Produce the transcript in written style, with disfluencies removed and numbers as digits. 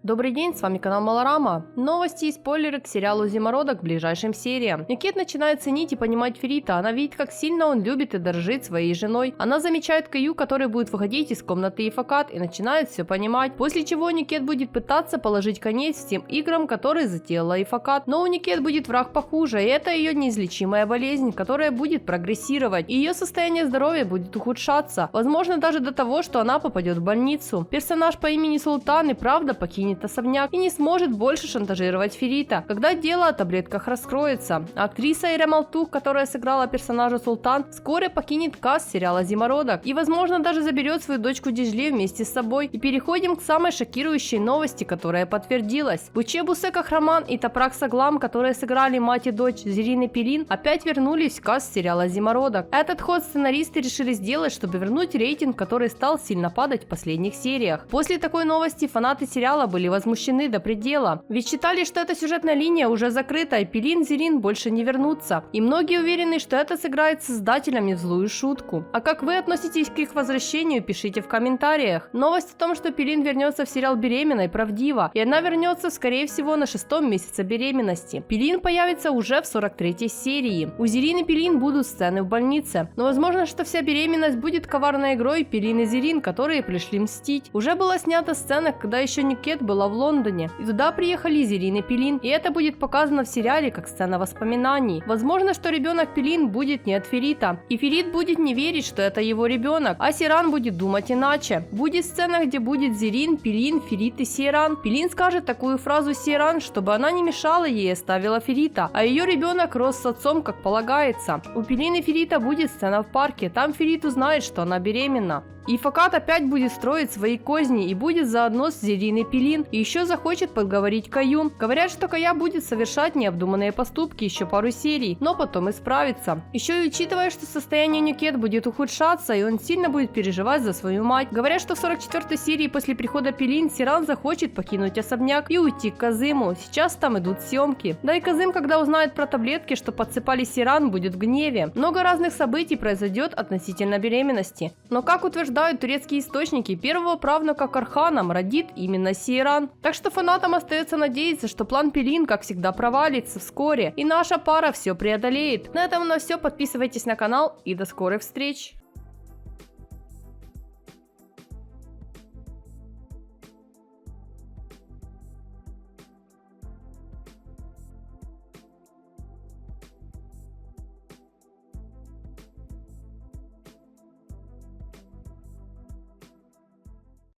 Добрый день, с вами канал Малорама. Новости и спойлеры к сериалу «Зимородок» к ближайшим сериям. Никет начинает ценить и понимать Ферита. Она видит, как сильно он любит и дорожит своей женой. Она замечает Каю, который будет выходить из комнаты Ифакат, и начинает все понимать. После чего Никет будет пытаться положить конец всем играм, которые затеяла Ифакат. Но у Никет будет враг похуже, и это ее неизлечимая болезнь, которая будет прогрессировать. И ее состояние здоровья будет ухудшаться. Возможно, даже до того, что она попадет в больницу. Персонаж по имени Султан и правда покинет особняк и не сможет больше шантажировать Ферита, когда дело о таблетках раскроется. Актриса Ирем Алтух, которая сыграла персонажа Султан, вскоре покинет каст сериала «Зимородок» и, возможно, даже заберет свою дочку Дижли вместе с собой. И переходим к самой шокирующей новости, которая подтвердилась. Буче Бусе Кахраман и Тапрак Саглам, которые сыграли мать и дочь Зерины Пелин, опять вернулись в каст сериала «Зимородок». Этот ход сценаристы решили сделать, чтобы вернуть рейтинг, который стал сильно падать в последних сериях. После такой новости фанаты сериала были возмущены до предела, ведь считали, что эта сюжетная линия уже закрыта и Пелин и Зерин больше не вернутся. И многие уверены, что это сыграет создателями в злую шутку. А как вы относитесь к их возвращению, пишите в комментариях. Новость о том, что Пелин вернется в сериал «Беременной», правдива, и она вернется, скорее всего, на 6-м месяце беременности. Пелин появится уже в 43-й серии. У Зерин и Пелин будут сцены в больнице, но возможно, что вся беременность будет коварной игрой Пелин и Зерин, которые пришли мстить. Уже была снята сцена, когда еще Никет была в Лондоне, и туда приехали Зерин и Пелин, и это будет показано в сериале как сцена воспоминаний. Возможно, что ребенок Пелин будет не от Ферита, и Ферит будет не верить, что это его ребенок, а Сейран будет думать иначе. Будет сцена, где будет Зерин, Пелин, Ферит и Сейран. Пелин скажет такую фразу Сейран, чтобы она не мешала ей и оставила Ферита, а ее ребенок рос с отцом, как полагается. У Пелин и Ферита будет сцена в парке, там Ферит узнает, что она беременна. И Ифакат опять будет строить свои козни и будет заодно с Зерин и Пелин, и еще захочет подговорить Каю. Говорят, что Кая будет совершать необдуманные поступки еще пару серий, но потом исправится. Еще и учитывая, что состояние Никет будет ухудшаться, и он сильно будет переживать за свою мать. Говорят, что в 44-й серии после прихода Пелин Сейран захочет покинуть особняк и уйти к Казыму. Сейчас там идут съемки. Да и Казым, когда узнает про таблетки, что подсыпали Сейран, будет в гневе. Много разных событий произойдет относительно беременности. Но как утверждают турецкие источники, первого правнука Карханом родит именно Сейран. Так что фанатам остается надеяться, что план Пелин, как всегда, провалится вскоре, и наша пара все преодолеет. На этом у нас все. Подписывайтесь на канал и до скорых встреч!